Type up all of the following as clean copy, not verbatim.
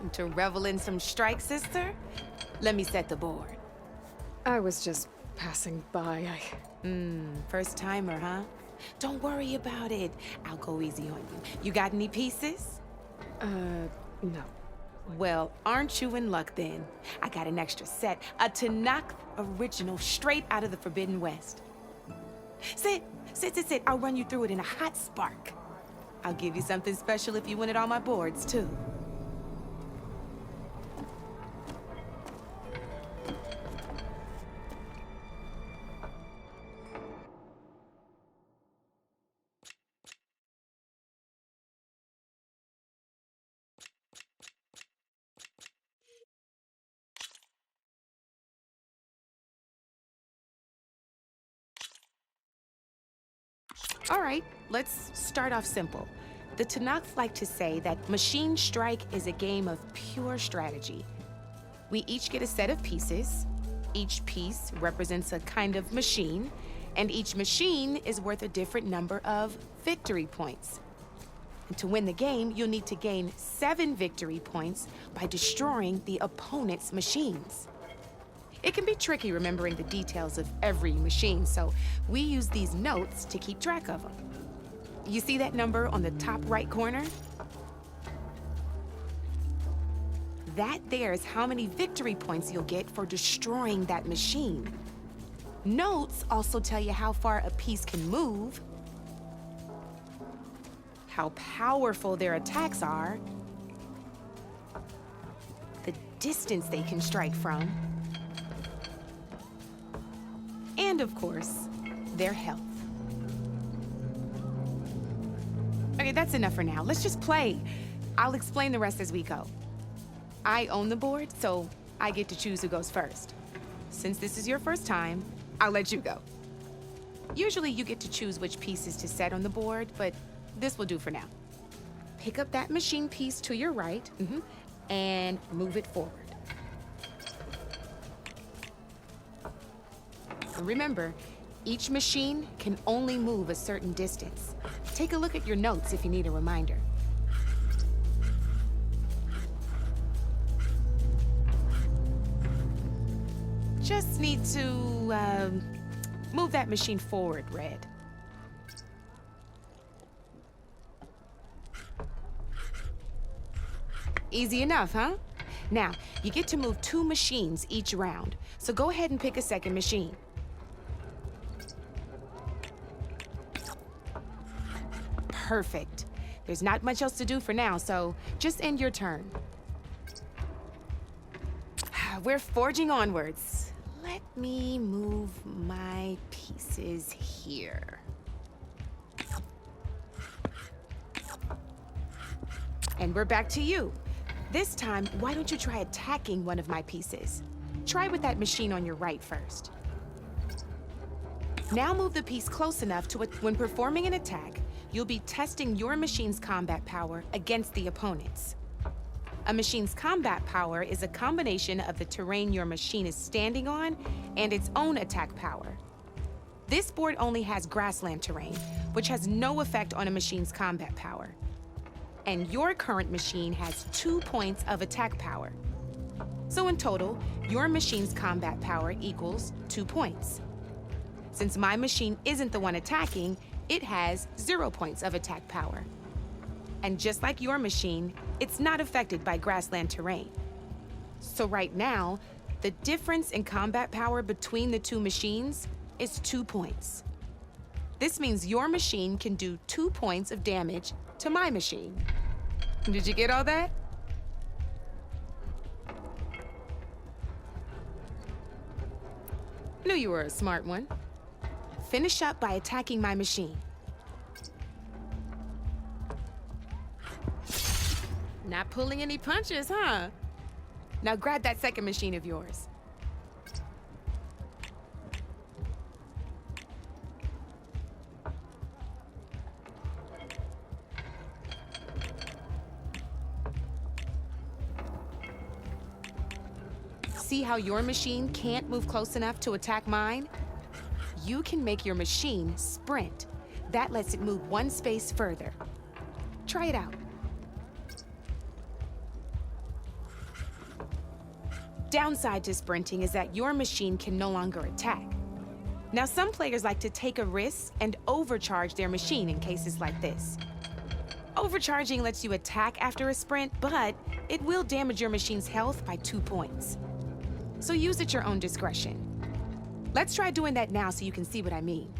Come to revel in some strike, sister? Let me set the board. I was just passing by. First timer, huh? Don't worry about it. I'll go easy on you. You got any pieces? No. Well, aren't you in luck then? I got an extra set, a Knockback original straight out of the Forbidden West. Sit. I'll run you through it in a hot spark. I'll give you something special if you win it on my boards, too. All right, let's start off simple. The Tanakh like to say that Machine Strike is a game of pure strategy. We each get a set of pieces. Each piece represents a kind of machine, and each machine is worth a different number of victory points. And to win the game, you'll need to gain 7 victory points by destroying the opponent's machines. It can be tricky remembering the details of every machine, so we use these notes to keep track of them. You see that number on the top right corner? That there is how many victory points you'll get for destroying that machine. Notes also tell you how far a piece can move, how powerful their attacks are, the distance they can strike from, and of course, their health. Okay, that's enough for now. Let's just play. I'll explain the rest as we go. I own the board, so I get to choose who goes first. Since this is your first time, I'll let you go. Usually you get to choose which pieces to set on the board, but this will do for now. Pick up that machine piece to your right, and move it forward. Remember, each machine can only move a certain distance. Take a look at your notes if you need a reminder. Just need to, move that machine forward, Red. Easy enough, huh? Now, you get to move 2 machines each round, so go ahead and pick a second machine. Perfect. There's not much else to do for now, so just end your turn. We're forging onwards. Let me move my pieces here. And we're back to you. This time, why don't you try attacking one of my pieces? Try with that machine on your right first. Now move the piece close enough to when performing an attack, you'll be testing your machine's combat power against the opponent's. A machine's combat power is a combination of the terrain your machine is standing on and its own attack power. This board only has grassland terrain, which has no effect on a machine's combat power. And your current machine has 2 points of attack power. So in total, your machine's combat power equals 2 points. Since my machine isn't the one attacking, it has 0 points of attack power. And just like your machine, it's not affected by grassland terrain. So right now, the difference in combat power between the 2 machines is 2 points. This means your machine can do 2 points of damage to my machine. Did you get all that? Knew you were a smart one. Finish up by attacking my machine. Not pulling any punches, huh? Now grab that second machine of yours. See how your machine can't move close enough to attack mine? You can make your machine sprint. That lets it move 1 space further. Try it out. Downside to sprinting is that your machine can no longer attack. Now, some players like to take a risk and overcharge their machine in cases like this. Overcharging lets you attack after a sprint, but it will damage your machine's health by 2 points. So use at your own discretion. Let's try doing that now so you can see what I mean.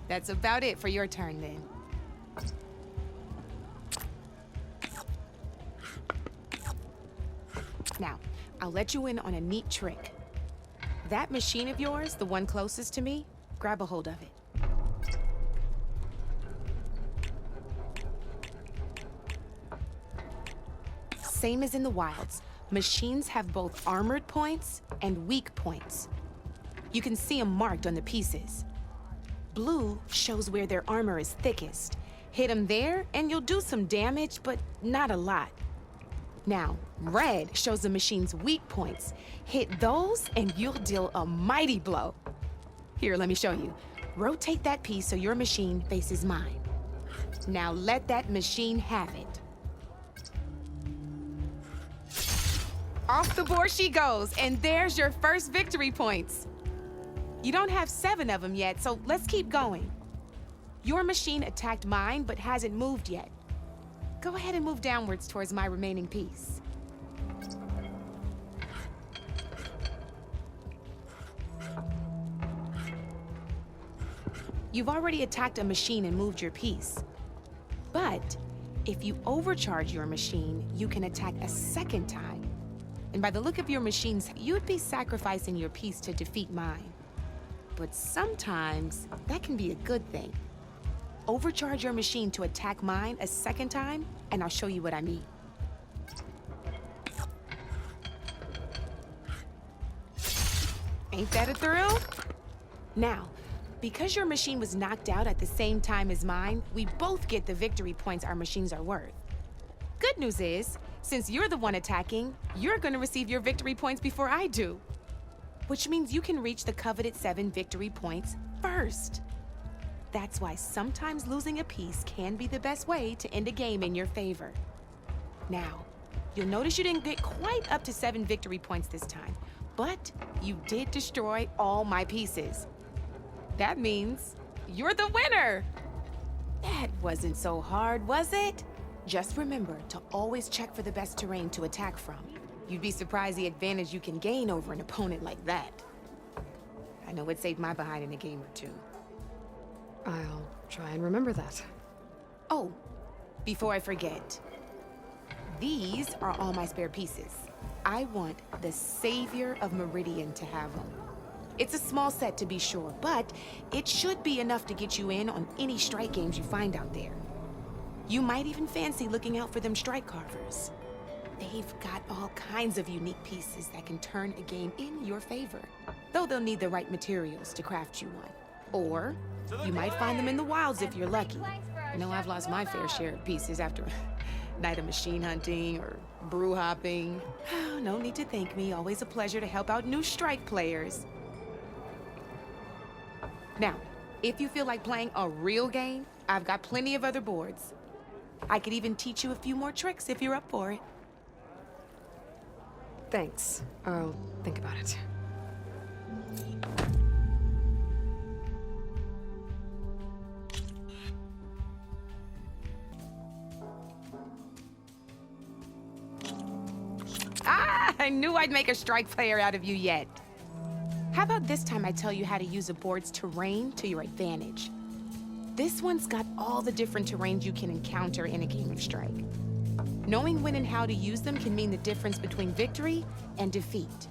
That's about it for your turn then. Now, I'll let you in on a neat trick. That machine of yours, the one closest to me, grab a hold of it. Same as in the wilds, machines have both armored points and weak points. You can see them marked on the pieces. Blue shows where their armor is thickest. Hit them there and you'll do some damage, but not a lot. Now, red shows the machine's weak points. Hit those and you'll deal a mighty blow. Here, let me show you. Rotate that piece so your machine faces mine. Now let that machine have it. Off the board she goes, and there's your first victory points. You don't have 7 of them yet, so let's keep going. Your machine attacked mine, but hasn't moved yet. Go ahead and move downwards towards my remaining piece. You've already attacked a machine and moved your piece. But if you overcharge your machine, you can attack a second time. And by the look of your machines, you'd be sacrificing your piece to defeat mine. But sometimes that can be a good thing. Overcharge your machine to attack mine a second time, and I'll show you what I mean. Ain't that a thrill? Now, because your machine was knocked out at the same time as mine, we both get the victory points our machines are worth. Good news is, since you're the one attacking, you're gonna receive your victory points before I do. Which means you can reach the coveted 7 victory points first. That's why sometimes losing a piece can be the best way to end a game in your favor. Now, you'll notice you didn't get quite up to 7 victory points this time, but you did destroy all my pieces. That means you're the winner! That wasn't so hard, was it? Just remember to always check for the best terrain to attack from. You'd be surprised the advantage you can gain over an opponent like that. I know it saved my behind in a game or two. I'll try and remember that. Oh, before I forget, these are all my spare pieces. I want the Savior of Meridian to have them. It's a small set to be sure, but it should be enough to get you in on any strike games you find out there. You might even fancy looking out for them strike carvers. They've got all kinds of unique pieces that can turn a game in your favor, though they'll need the right materials to craft you one. Or you might find them in the wilds if you're lucky. I know I've lost my fair share of pieces after a night of machine hunting or brew hopping. No need to thank me. Always a pleasure to help out new strike players. Now, if you feel like playing a real game, I've got plenty of other boards. I could even teach you a few more tricks if you're up for it. Thanks. I'll think about it. I knew I'd make a strike player out of you yet. How about this time I tell you how to use a board's terrain to your advantage? This one's got all the different terrains you can encounter in a game of Strike. Knowing when and how to use them can mean the difference between victory and defeat.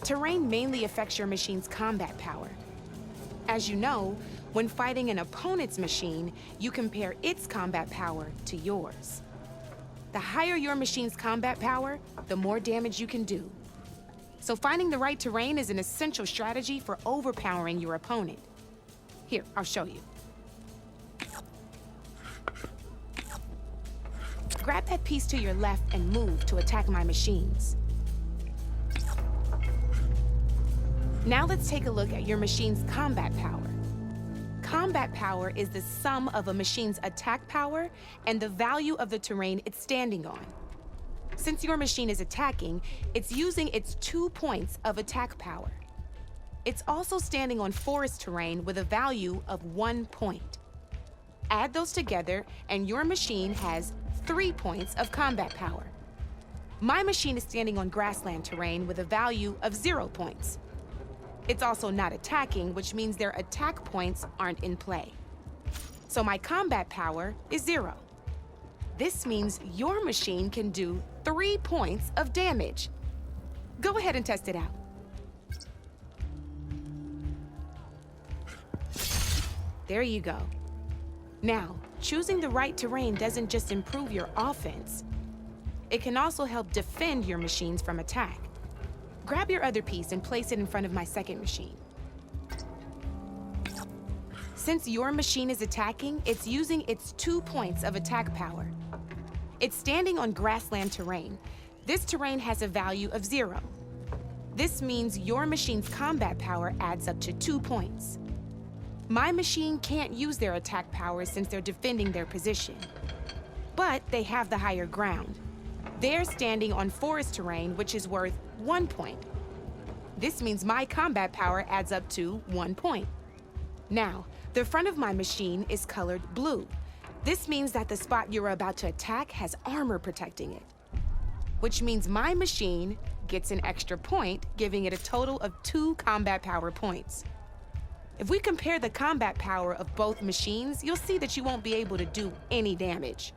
Terrain mainly affects your machine's combat power. As you know, when fighting an opponent's machine, you compare its combat power to yours. The higher your machine's combat power, the more damage you can do. So finding the right terrain is an essential strategy for overpowering your opponent. Here, I'll show you. Grab that piece to your left and move to attack my machines. Now let's take a look at your machine's combat power. combat power is the sum of a machine's attack power and the value of the terrain it's standing on. Since your machine is attacking, it's using its 2 points of attack power. It's also standing on forest terrain with a value of 1 point. Add those together, and your machine has 3 points of combat power. My machine is standing on grassland terrain with a value of 0 points. It's also not attacking, which means their attack points aren't in play. So my combat power is 0. This means your machine can do 3 points of damage. Go ahead and test it out. There you go. Now, choosing the right terrain doesn't just improve your offense. It can also help defend your machines from attack. Grab your other piece and place it in front of my second machine. Since your machine is attacking, it's using its 2 points of attack power. It's standing on grassland terrain. This terrain has a value of 0. This means your machine's combat power adds up to 2 points. My machine can't use their attack power since they're defending their position. But they have the higher ground. They're standing on forest terrain, which is worth 1 point. This means my combat power adds up to 1 point. Now, the front of my machine is colored blue. This means that the spot you're about to attack has armor protecting it, which means my machine gets an extra point, giving it a total of 2 combat power points. If we compare the combat power of both machines, you'll see that you won't be able to do any damage.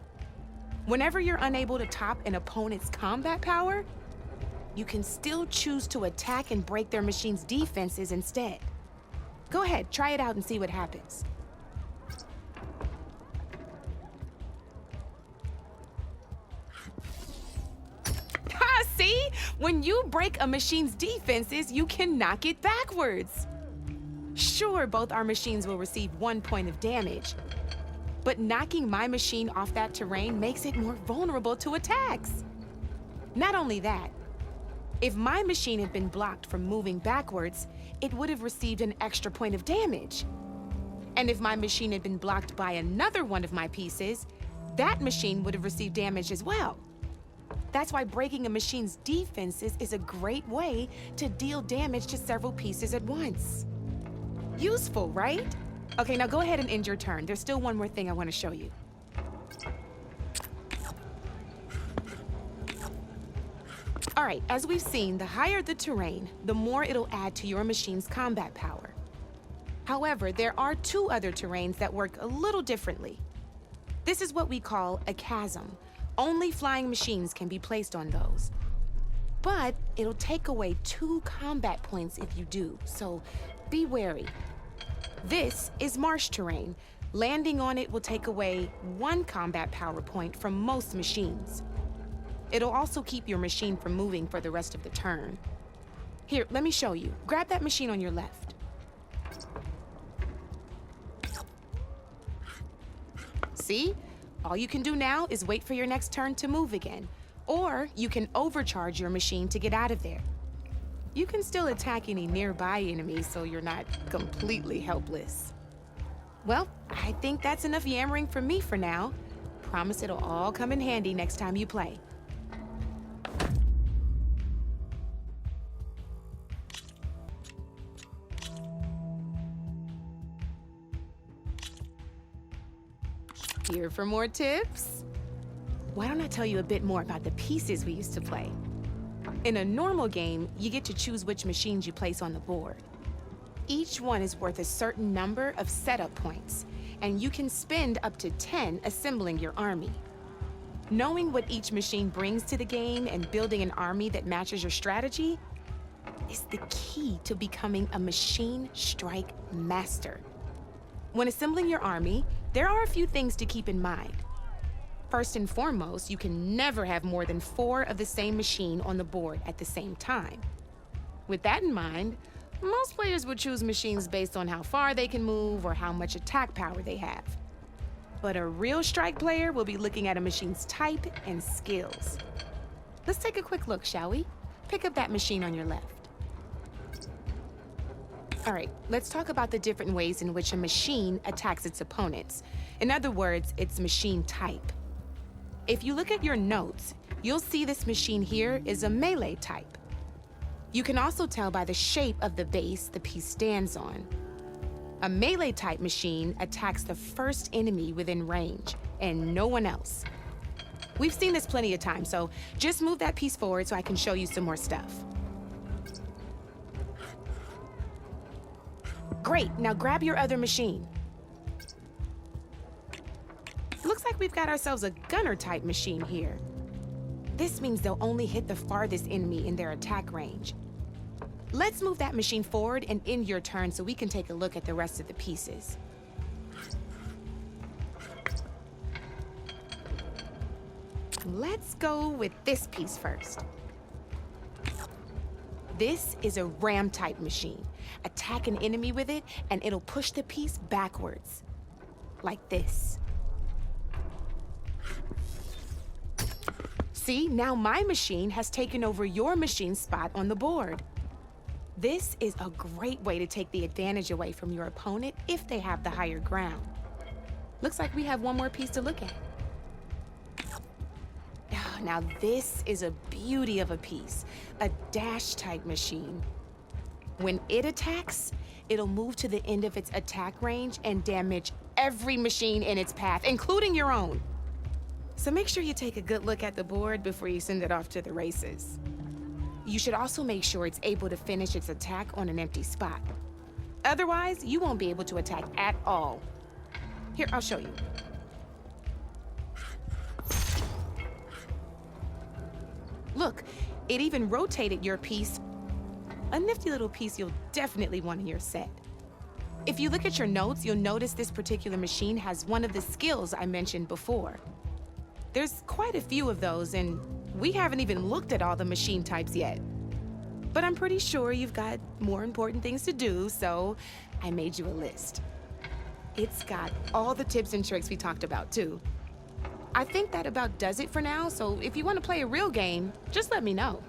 Whenever you're unable to top an opponent's combat power, you can still choose to attack and break their machine's defenses instead. Go ahead, try it out and see what happens. Ha, see? When you break a machine's defenses, you can knock it backwards. Sure, both our machines will receive 1 point of damage, but knocking my machine off that terrain makes it more vulnerable to attacks. Not only that, if my machine had been blocked from moving backwards, it would have received an extra point of damage. And if my machine had been blocked by another one of my pieces, that machine would have received damage as well. That's why breaking a machine's defenses is a great way to deal damage to several pieces at once. Useful, right? Okay, now go ahead and end your turn. There's still one more thing I want to show you. All right, as we've seen, the higher the terrain, the more it'll add to your machine's combat power. However, there are 2 other terrains that work a little differently. This is what we call a chasm. Only flying machines can be placed on those. But it'll take away 2 combat points if you do, so be wary. This is marsh terrain. Landing on it will take away 1 combat power point from most machines. It'll also keep your machine from moving for the rest of the turn. Here, let me show you. Grab that machine on your left. See? All you can do now is wait for your next turn to move again. Or you can overcharge your machine to get out of there. You can still attack any nearby enemies so you're not completely helpless. Well, I think that's enough yammering from me for now. Promise it'll all come in handy next time you play. Here for more tips? Why don't I tell you a bit more about the pieces we used to play? In a normal game, you get to choose which machines you place on the board. Each one is worth a certain number of setup points, and you can spend up to 10 assembling your army. Knowing what each machine brings to the game and building an army that matches your strategy is the key to becoming a machine strike master. When assembling your army, there are a few things to keep in mind. First and foremost, you can never have more than 4 of the same machine on the board at the same time. With that in mind, most players would choose machines based on how far they can move or how much attack power they have. But a real strike player will be looking at a machine's type and skills. Let's take a quick look, shall we? Pick up that machine on your left. All right, let's talk about the different ways in which a machine attacks its opponents. In other words, its machine type. If you look at your notes, you'll see this machine here is a melee type. You can also tell by the shape of the base the piece stands on. A melee type machine attacks the first enemy within range, and no one else. We've seen this plenty of times, so just move that piece forward so I can show you some more stuff. Great, now grab your other machine. Looks like we've got ourselves a gunner-type machine here. This means they'll only hit the farthest enemy in their attack range. Let's move that machine forward and end your turn so we can take a look at the rest of the pieces. Let's go with this piece first. This is a ram-type machine. Attack an enemy with it, and it'll push the piece backwards. Like this. See, now my machine has taken over your machine's spot on the board. This is a great way to take the advantage away from your opponent if they have the higher ground. Looks like we have one more piece to look at. Now this is a beauty of a piece, a dash-type machine. When it attacks, it'll move to the end of its attack range and damage every machine in its path, including your own. So make sure you take a good look at the board before you send it off to the races. You should also make sure it's able to finish its attack on an empty spot. Otherwise, you won't be able to attack at all. Here, I'll show you. Look, it even rotated your piece. A nifty little piece you'll definitely want in your set. If you look at your notes, you'll notice this particular machine has one of the skills I mentioned before. There's quite a few of those, and we haven't even looked at all the machine types yet. But I'm pretty sure you've got more important things to do, so I made you a list. It's got all the tips and tricks we talked about, too. I think that about does it for now, so if you want to play a real game, just let me know.